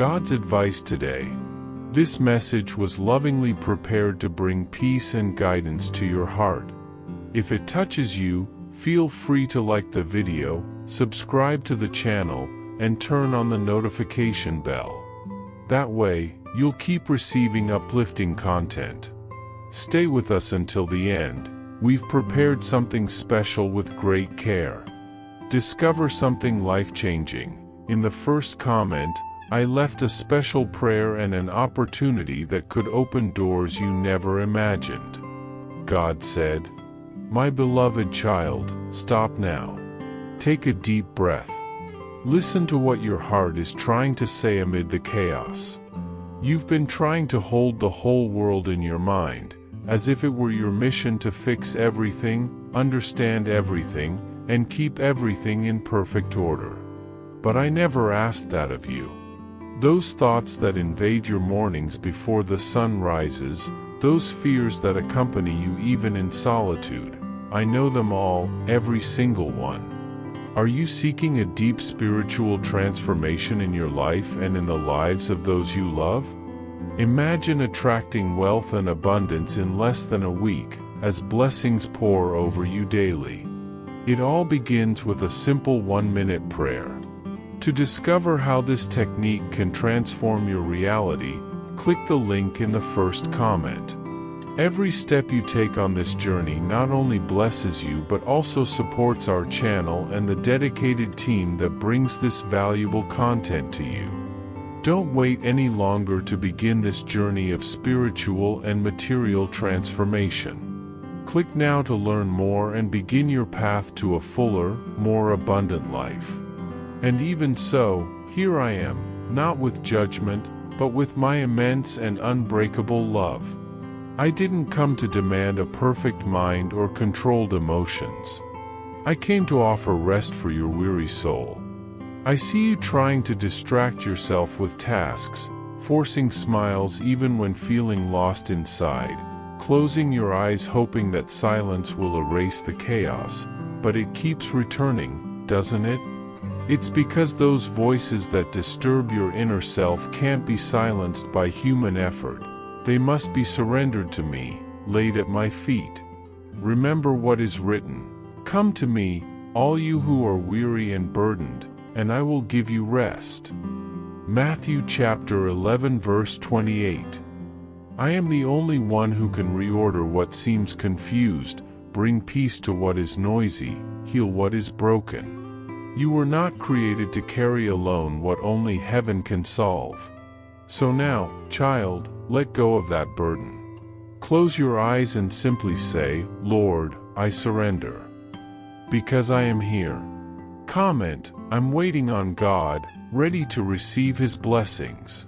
God's advice today. This message was lovingly prepared to bring peace and guidance to your heart. If it touches you, feel free to like the video, subscribe to the channel, and turn on the notification bell. That way, you'll keep receiving uplifting content. Stay with us until the end. We've prepared something special with great care. Discover something life-changing. In the first comment, I left a special prayer and an opportunity that could open doors you never imagined. God said, "My beloved child, stop now. Take a deep breath. Listen to what your heart is trying to say amid the chaos. You've been trying to hold the whole world in your mind, as if it were your mission to fix everything, understand everything, and keep everything in perfect order. But I never asked that of you. Those thoughts that invade your mornings before the sun rises, those fears that accompany you even in solitude, I know them all, every single one. Are you seeking a deep spiritual transformation in your life and in the lives of those you love? Imagine attracting wealth and abundance in less than a week, as blessings pour over you daily. It all begins with a simple 1-minute prayer. To discover how this technique can transform your reality, click the link in the first comment. Every step you take on this journey not only blesses you but also supports our channel and the dedicated team that brings this valuable content to you. Don't wait any longer to begin this journey of spiritual and material transformation. Click now to learn more and begin your path to a fuller, more abundant life. And even so, here I am, not with judgment, but with my immense and unbreakable love. I didn't come to demand a perfect mind or controlled emotions. I came to offer rest for your weary soul. I see you trying to distract yourself with tasks, forcing smiles even when feeling lost inside, closing your eyes hoping that silence will erase the chaos, but it keeps returning, doesn't it? It's because those voices that disturb your inner self can't be silenced by human effort. They must be surrendered to me, laid at my feet. Remember what is written. Come to me, all you who are weary and burdened, and I will give you rest. Matthew chapter 11 verse 28. I am the only one who can reorder what seems confused, bring peace to what is noisy, heal what is broken. You were not created to carry alone what only heaven can solve. So now, child, let go of that burden. Close your eyes and simply say, Lord, I surrender. Because I am here. Comment, I'm waiting on God, ready to receive His blessings.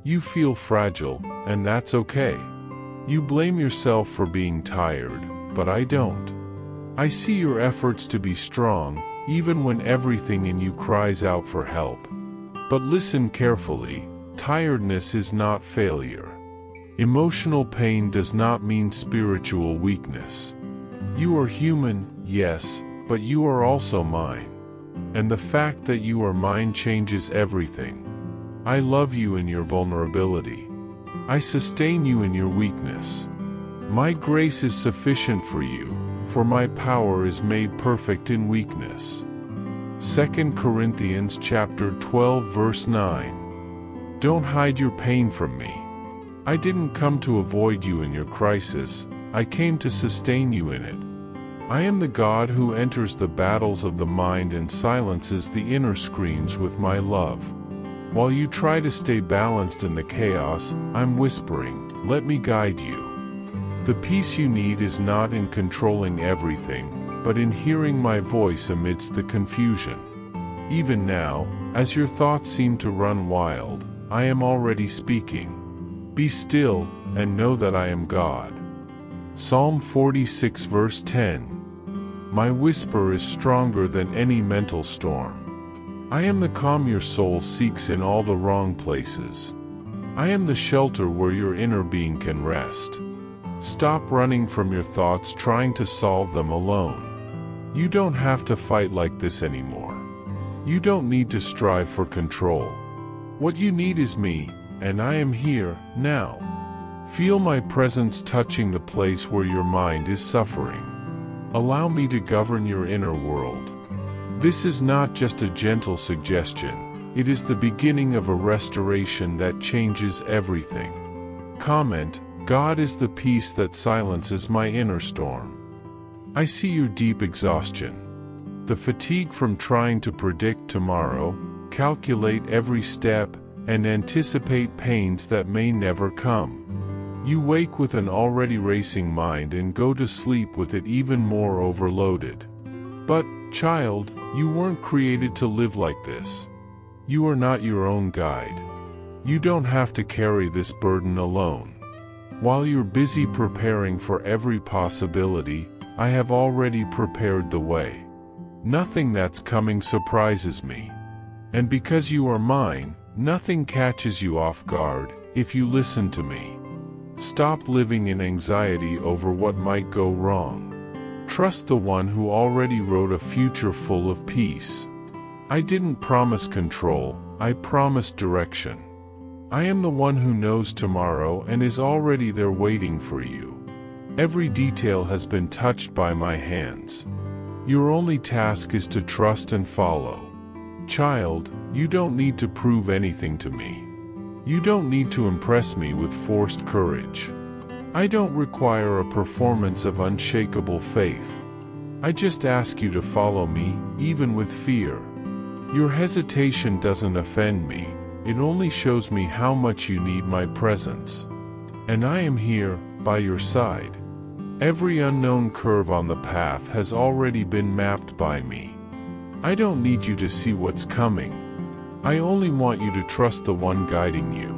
You feel fragile, and that's okay. You blame yourself for being tired, but I don't. I see your efforts to be strong, even when everything in you cries out for help. But listen carefully, tiredness is not failure. Emotional pain does not mean spiritual weakness. You are human, yes, but you are also mine. And the fact that you are mine changes everything. I love you in your vulnerability. I sustain you in your weakness. My grace is sufficient for you, for my power is made perfect in weakness. 2 Corinthians chapter 12 verse 9. Don't hide your pain from me. I didn't come to avoid you in your crisis, I came to sustain you in it. I am the God who enters the battles of the mind and silences the inner screams with my love. While you try to stay balanced in the chaos, I'm whispering, let me guide you. The peace you need is not in controlling everything, but in hearing my voice amidst the confusion. Even now, as your thoughts seem to run wild, I am already speaking. Be still, and know that I am God. Psalm 46 verse 10. My whisper is stronger than any mental storm. I am the calm your soul seeks in all the wrong places. I am the shelter where your inner being can rest. Stop running from your thoughts trying to solve them alone. You don't have to fight like this anymore. You don't need to strive for control. What you need is me, and I am here, now. Feel my presence touching the place where your mind is suffering. Allow me to govern your inner world. This is not just a gentle suggestion, it is the beginning of a restoration that changes everything. Comment, God is the peace that silences my inner storm. I see your deep exhaustion. The fatigue from trying to predict tomorrow, calculate every step, and anticipate pains that may never come. You wake with an already racing mind and go to sleep with it even more overloaded. But, child, you weren't created to live like this. You are not your own guide. You don't have to carry this burden alone. While you're busy preparing for every possibility, I have already prepared the way. Nothing that's coming surprises me. And because you are mine, nothing catches you off guard, if you listen to me. Stop living in anxiety over what might go wrong. Trust the one who already wrote a future full of peace. I didn't promise control, I promised direction. I am the one who knows tomorrow and is already there waiting for you. Every detail has been touched by my hands. Your only task is to trust and follow. Child, you don't need to prove anything to me. You don't need to impress me with forced courage. I don't require a performance of unshakable faith. I just ask you to follow me, even with fear. Your hesitation doesn't offend me, it only shows me how much you need my presence. And I am here, by your side. Every unknown curve on the path has already been mapped by me. I don't need you to see what's coming. I only want you to trust the one guiding you.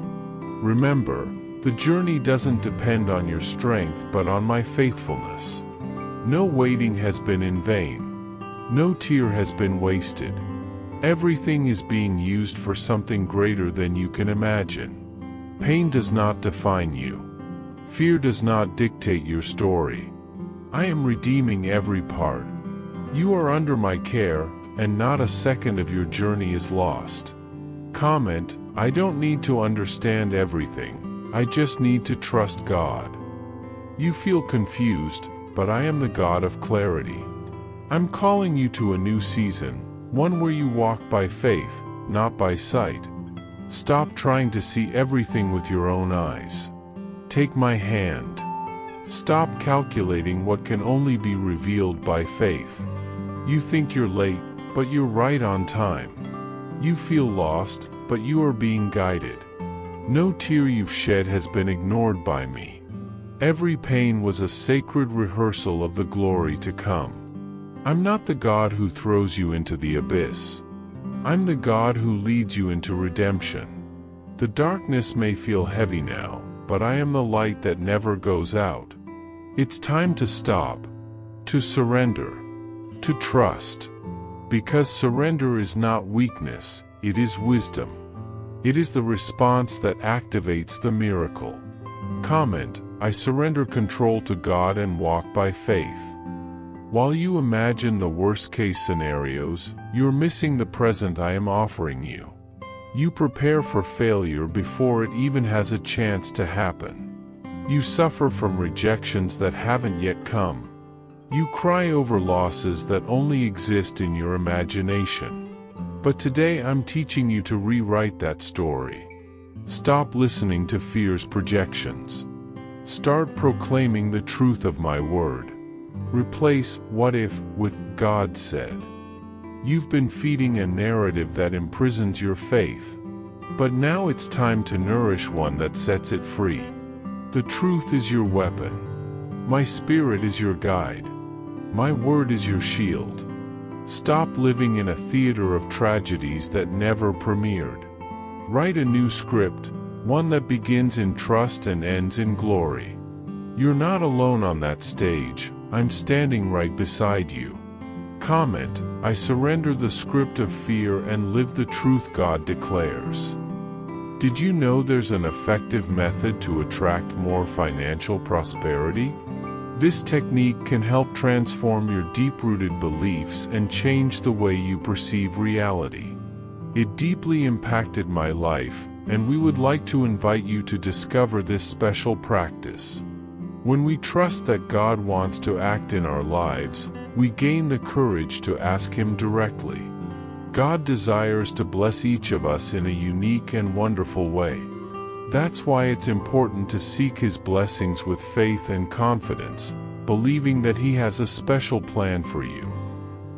Remember, the journey doesn't depend on your strength but on my faithfulness. No waiting has been in vain. No tear has been wasted. Everything is being used for something greater than you can imagine. Pain does not define you. Fear does not dictate your story. I am redeeming every part. You are under my care, and not a second of your journey is lost. Comment, I don't need to understand everything, I just need to trust God. You feel confused, but I am the God of clarity. I'm calling you to a new season, one where you walk by faith, not by sight. Stop trying to see everything with your own eyes. Take my hand. Stop calculating what can only be revealed by faith. You think you're late, but you're right on time. You feel lost, but you are being guided. No tear you've shed has been ignored by me. Every pain was a sacred rehearsal of the glory to come. I'm not the God who throws you into the abyss. I'm the God who leads you into redemption. The darkness may feel heavy now, but I am the light that never goes out. It's time to stop, to surrender, to trust. Because surrender is not weakness, it is wisdom. It is the response that activates the miracle. Comment, I surrender control to God and walk by faith. While you imagine the worst-case scenarios, you're missing the present I am offering you. You prepare for failure before it even has a chance to happen. You suffer from rejections that haven't yet come. You cry over losses that only exist in your imagination. But today I'm teaching you to rewrite that story. Stop listening to fear's projections. Start proclaiming the truth of my word. Replace "what if" with "God said." You've been feeding a narrative that imprisons your faith. But now it's time to nourish one that sets it free. The truth is your weapon. My spirit is your guide. My word is your shield. Stop living in a theater of tragedies that never premiered. Write a new script, one that begins in trust and ends in glory. You're not alone on that stage, I'm standing right beside you. Comment, I surrender the script of fear and live the truth God declares. Did you know there's an effective method to attract more financial prosperity? This technique can help transform your deep-rooted beliefs and change the way you perceive reality. It deeply impacted my life, and we would like to invite you to discover this special practice. When we trust that God wants to act in our lives, we gain the courage to ask Him directly. God desires to bless each of us in a unique and wonderful way. That's why it's important to seek His blessings with faith and confidence, believing that He has a special plan for you.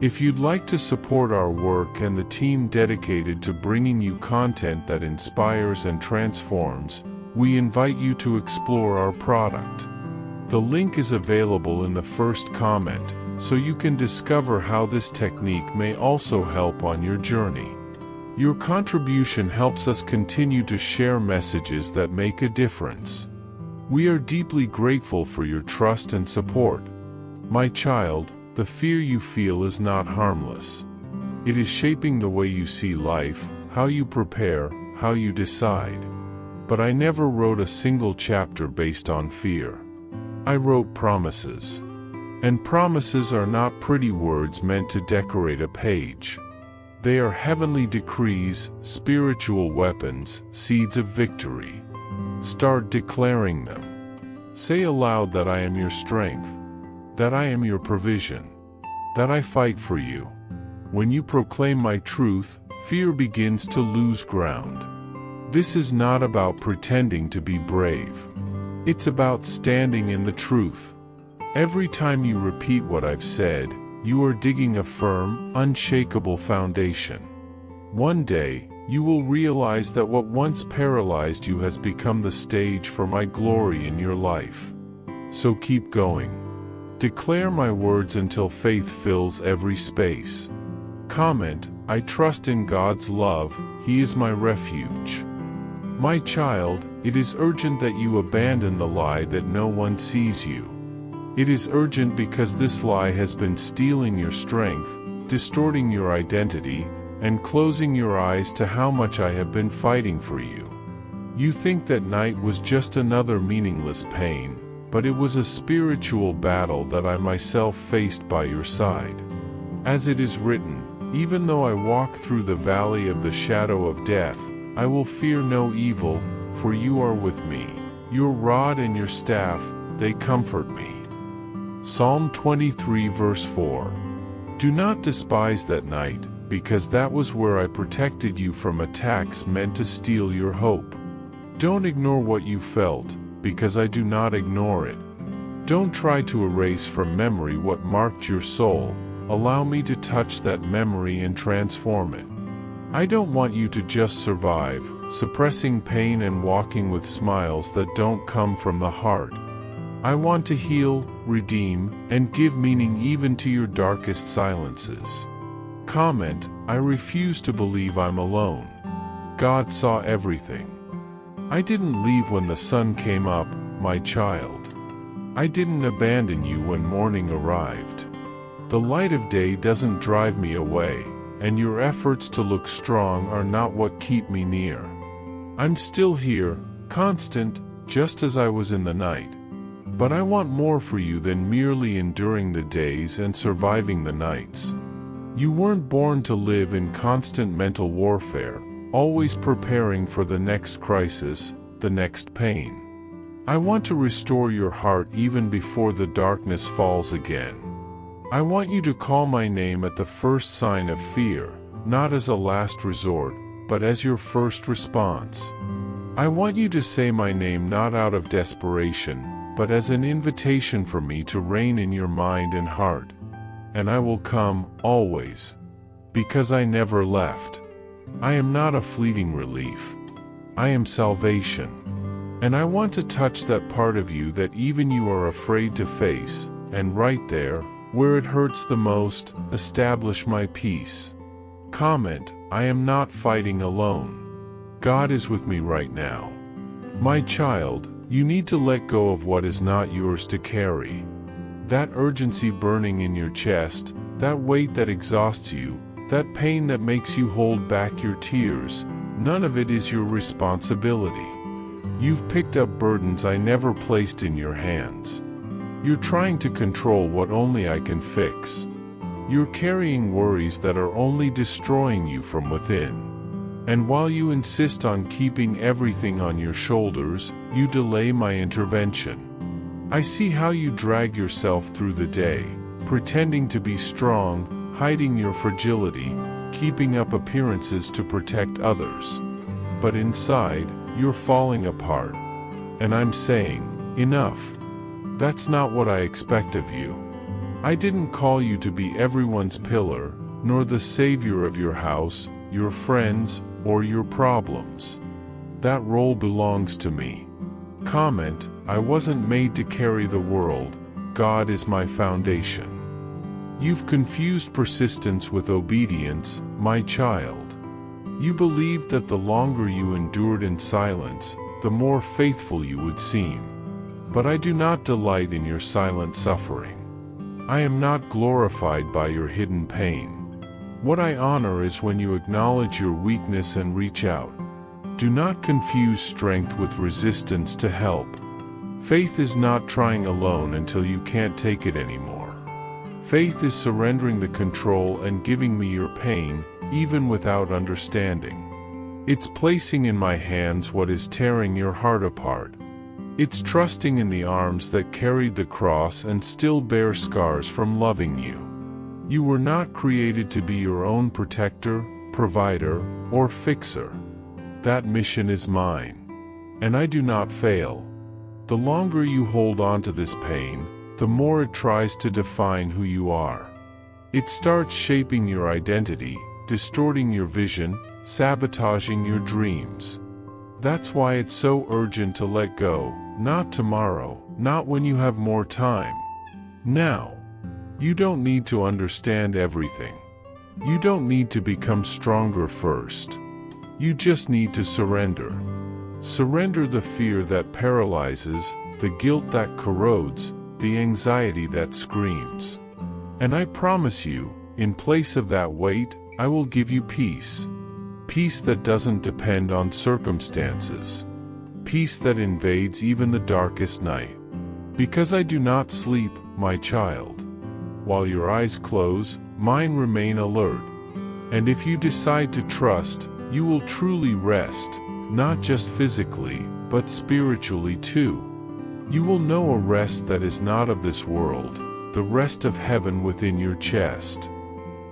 If you'd like to support our work and the team dedicated to bringing you content that inspires and transforms, we invite you to explore our product. The link is available in the first comment, so you can discover how this technique may also help on your journey. Your contribution helps us continue to share messages that make a difference. We are deeply grateful for your trust and support. My child, the fear you feel is not harmless. It is shaping the way you see life, how you prepare, how you decide. But I never wrote a single chapter based on fear. I wrote promises. And promises are not pretty words meant to decorate a page. They are heavenly decrees, spiritual weapons, seeds of victory. Start declaring them. Say aloud that I am your strength, that I am your provision, that I fight for you. When you proclaim my truth, fear begins to lose ground. This is not about pretending to be brave. It's about standing in the truth. Every time you repeat what I've said, you are digging a firm, unshakable foundation. One day, you will realize that what once paralyzed you has become the stage for my glory in your life. So keep going. Declare my words until faith fills every space. Comment, I trust in God's love, He is my refuge. My child, it is urgent that you abandon the lie that no one sees you. It is urgent because this lie has been stealing your strength, distorting your identity, and closing your eyes to how much I have been fighting for you. You think that night was just another meaningless pain, but it was a spiritual battle that I myself faced by your side. As it is written, even though I walk through the valley of the shadow of death, I will fear no evil, for you are with me. Your rod and your staff, they comfort me. Psalm 23 verse 4. Do not despise that night, because that was where I protected you from attacks meant to steal your hope. Don't ignore what you felt, because I do not ignore it. Don't try to erase from memory what marked your soul. Allow me to touch that memory and transform it. I don't want you to just survive, suppressing pain and walking with smiles that don't come from the heart. I want to heal, redeem, and give meaning even to your darkest silences. Comment, I refuse to believe I'm alone. God saw everything. I didn't leave when the sun came up, my child. I didn't abandon you when morning arrived. The light of day doesn't drive me away, and your efforts to look strong are not what keep me near. I'm still here, constant, just as I was in the night. But I want more for you than merely enduring the days and surviving the nights. You weren't born to live in constant mental warfare, always preparing for the next crisis, the next pain. I want to restore your heart even before the darkness falls again. I want you to call my name at the first sign of fear, not as a last resort, but as your first response. I want you to say my name not out of desperation, but as an invitation for me to reign in your mind and heart. And I will come, always. Because I never left. I am not a fleeting relief. I am salvation. And I want to touch that part of you that even you are afraid to face, and right there, where it hurts the most, establish my peace. Comment, I am not fighting alone. God is with me right now. My child, you need to let go of what is not yours to carry. That urgency burning in your chest, that weight that exhausts you, that pain that makes you hold back your tears, none of it is your responsibility. You've picked up burdens I never placed in your hands. You're trying to control what only I can fix. You're carrying worries that are only destroying you from within. And while you insist on keeping everything on your shoulders, you delay my intervention. I see how you drag yourself through the day, pretending to be strong, hiding your fragility, keeping up appearances to protect others. But inside, you're falling apart. And I'm saying, enough. That's not what I expect of you. I didn't call you to be everyone's pillar, nor the savior of your house, your friends, or your problems. That role belongs to me. Comment, I wasn't made to carry the world, God is my foundation. You've confused persistence with obedience, my child. You believed that the longer you endured in silence, the more faithful you would seem. But I do not delight in your silent suffering. I am not glorified by your hidden pain. What I honor is when you acknowledge your weakness and reach out. Do not confuse strength with resistance to help. Faith is not trying alone until you can't take it anymore. Faith is surrendering the control and giving me your pain, even without understanding. It's placing in my hands what is tearing your heart apart. It's trusting in the arms that carried the cross and still bear scars from loving you. You were not created to be your own protector, provider, or fixer. That mission is mine. And I do not fail. The longer you hold on to this pain, the more it tries to define who you are. It starts shaping your identity, distorting your vision, sabotaging your dreams. That's why it's so urgent to let go, not tomorrow, not when you have more time. Now. You don't need to understand everything. You don't need to become stronger first. You just need to surrender. Surrender the fear that paralyzes, the guilt that corrodes, the anxiety that screams. And I promise you, in place of that weight, I will give you peace. Peace that doesn't depend on circumstances. Peace that invades even the darkest night. Because I do not sleep, my child. While your eyes close, mine remain alert. And if you decide to trust, you will truly rest, not just physically, but spiritually too. You will know a rest that is not of this world, the rest of heaven within your chest.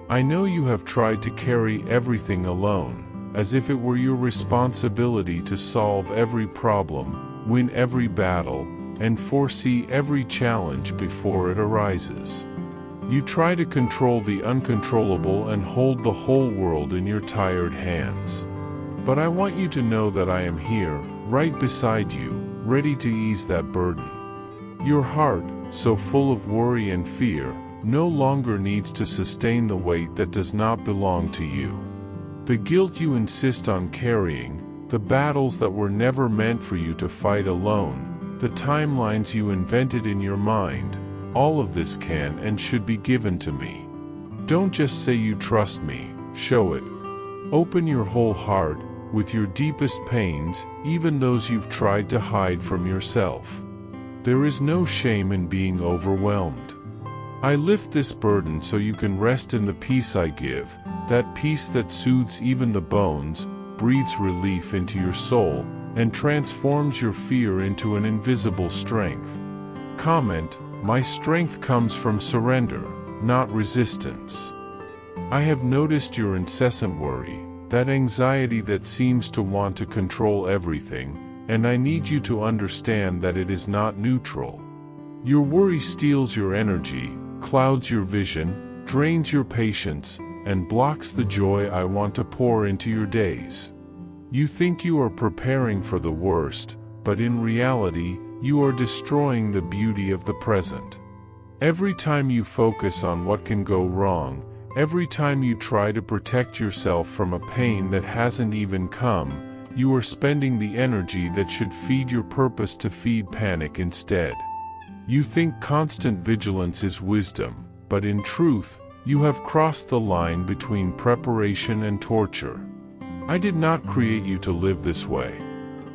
I know you have tried to carry everything alone, as if it were your responsibility to solve every problem, win every battle, and foresee every challenge before it arises. You try to control the uncontrollable and hold the whole world in your tired hands. But I want you to know that I am here, right beside you, ready to ease that burden. Your heart, so full of worry and fear, no longer needs to sustain the weight that does not belong to you. The guilt you insist on carrying, the battles that were never meant for you to fight alone, the timelines you invented in your mind, all of this can and should be given to me. Don't just say you trust me, show it. Open your whole heart, with your deepest pains, even those you've tried to hide from yourself. There is no shame in being overwhelmed. I lift this burden so you can rest in the peace I give, that peace that soothes even the bones, breathes relief into your soul, and transforms your fear into an invisible strength. Comment, my strength comes from surrender, not resistance. I have noticed your incessant worry, that anxiety that seems to want to control everything, and I need you to understand that it is not neutral. Your worry steals your energy, clouds your vision, drains your patience, and blocks the joy I want to pour into your days. You think you are preparing for the worst, but in reality, you are destroying the beauty of the present. Every time you focus on what can go wrong, every time you try to protect yourself from a pain that hasn't even come, you are spending the energy that should feed your purpose to feed panic instead. You think constant vigilance is wisdom, but in truth, you have crossed the line between preparation and torture. I did not create you to live this way.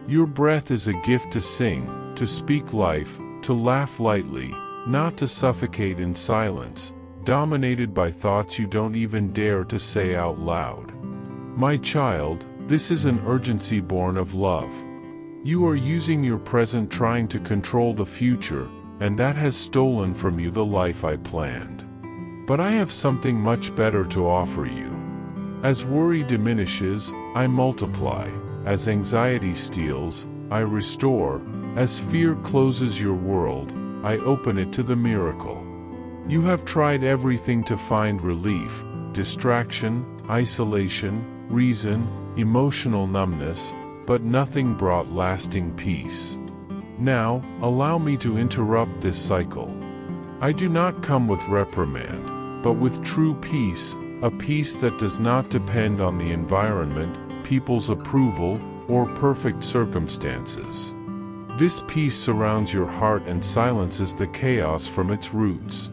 Your breath is a gift to sing, to speak life, to laugh lightly, not to suffocate in silence, dominated by thoughts you don't even dare to say out loud. My child, This is an urgency born of love. You are using your present trying to control the future, and that has stolen from you the life I planned. But I have something much better to offer you. As worry diminishes, I multiply. As anxiety steals, I restore. As fear closes your world, I open it to the miracle. You have tried everything to find relief: distraction, isolation, reason, emotional numbness, but nothing brought lasting peace. Now, allow me to interrupt this cycle. I do not come with reprimand, but with true peace, a peace that does not depend on the environment, people's approval, or perfect circumstances. This peace surrounds your heart and silences the chaos from its roots.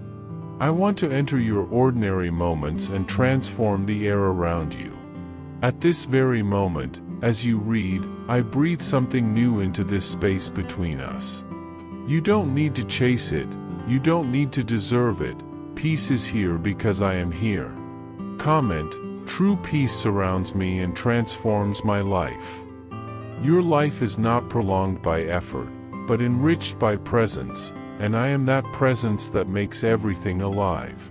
I want to enter your ordinary moments and transform the air around you. At this very moment, as you read, I breathe something new into this space between us. You don't need to chase it, you don't need to deserve it. Peace is here because I am here. Comment: true peace surrounds me and transforms my life. Your life is not prolonged by effort, but enriched by presence, and I am that presence that makes everything alive.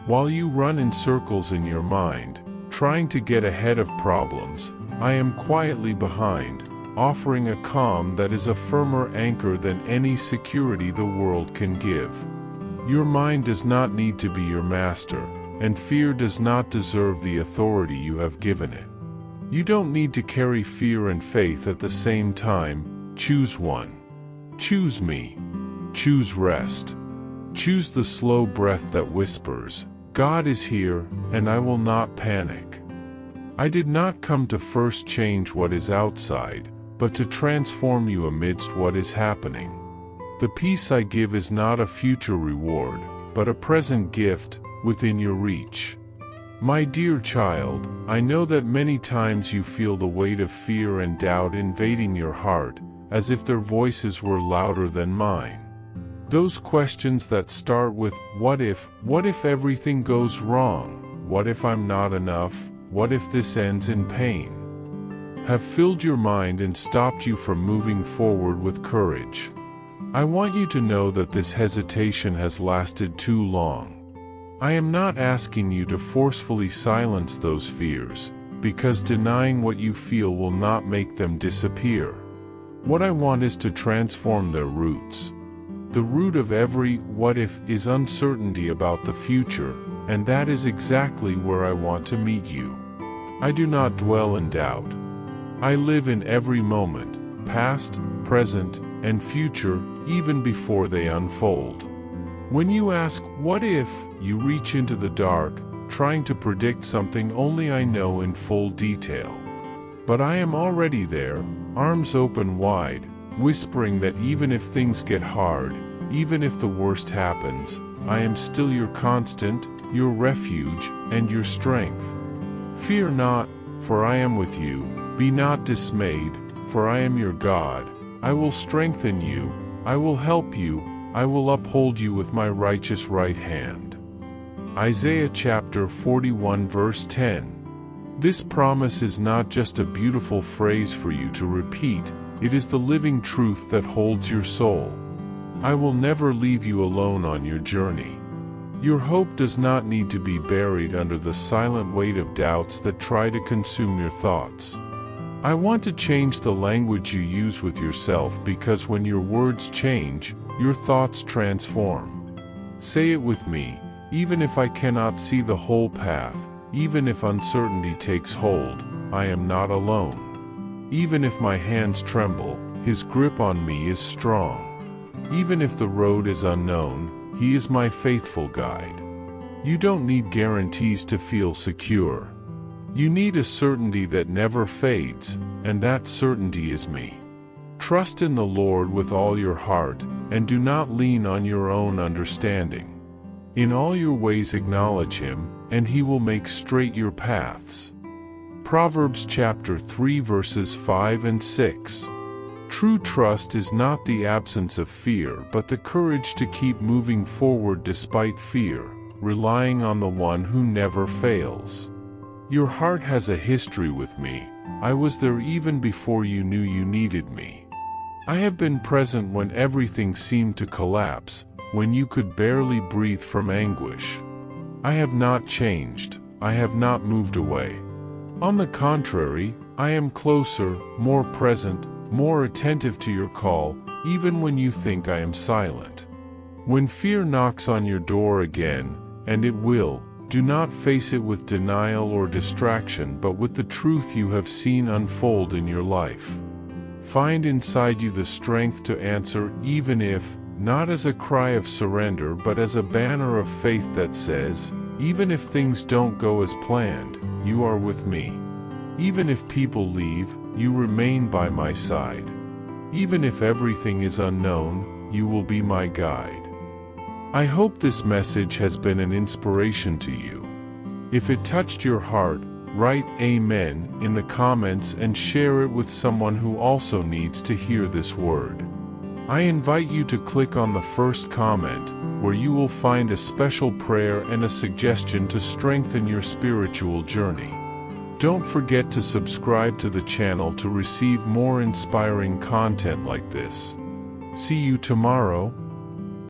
While you run in circles in your mind, trying to get ahead of problems, I am quietly behind, offering a calm that is a firmer anchor than any security the world can give. Your mind does not need to be your master, and fear does not deserve the authority you have given it. You don't need to carry fear and faith at the same time. Choose one. Choose me. Choose rest. Choose the slow breath that whispers, God is here, and I will not panic. I did not come to first change what is outside, but to transform you amidst what is happening. The peace I give is not a future reward, but a present gift, within your reach. My dear child, I know that many times you feel the weight of fear and doubt invading your heart, as if their voices were louder than mine. Those questions that start with, what if everything goes wrong? What if I'm not enough? What if this ends in pain? Have filled your mind and stopped you from moving forward with courage. I want you to know that this hesitation has lasted too long. I am not asking you to forcefully silence those fears, because denying what you feel will not make them disappear. What I want is to transform their roots. The root of every what if is uncertainty about the future, and that is exactly where I want to meet you. I do not dwell in doubt. I live in every moment, past, present, and future, even before they unfold. When you ask, what if, you reach into the dark, trying to predict something only I know in full detail. But I am already there, arms open wide, whispering that even if things get hard, even if the worst happens, I am still your constant, your refuge, and your strength. Fear not, for I am with you. Be not dismayed, for I am your God. I will strengthen you, I will help you, I will uphold you with my righteous right hand. Isaiah chapter 41 verse 10. This promise is not just a beautiful phrase for you to repeat, it is the living truth that holds your soul. I will never leave you alone on your journey. Your hope does not need to be buried under the silent weight of doubts that try to consume your thoughts. I want to change the language you use with yourself, because when your words change, your thoughts transform. Say it with me, even if I cannot see the whole path, even if uncertainty takes hold, I am not alone. Even if my hands tremble, His grip on me is strong. Even if the road is unknown, He is my faithful guide. You don't need guarantees to feel secure. You need a certainty that never fades, and that certainty is me. Trust in the Lord with all your heart, and do not lean on your own understanding. In all your ways acknowledge Him, and He will make straight your paths. Proverbs chapter 3 verses 5 and 6. True trust is not the absence of fear, but the courage to keep moving forward despite fear, relying on the one who never fails. Your heart has a history with me, I was there even before you knew you needed me. I have been present when everything seemed to collapse, when you could barely breathe from anguish. I have not changed, I have not moved away. On the contrary, I am closer, more present, more attentive to your call, even when you think I am silent. When fear knocks on your door again, and it will, do not face it with denial or distraction but with the truth you have seen unfold in your life. Find inside you the strength to answer, even if, not as a cry of surrender but as a banner of faith that says, even if things don't go as planned, you are with me. Even if people leave, you remain by my side. Even if everything is unknown, you will be my guide. I hope this message has been an inspiration to you. If it touched your heart, write Amen in the comments and share it with someone who also needs to hear this word. I invite you to click on the first comment, where you will find a special prayer and a suggestion to strengthen your spiritual journey. Don't forget to subscribe to the channel to receive more inspiring content like this. See you tomorrow.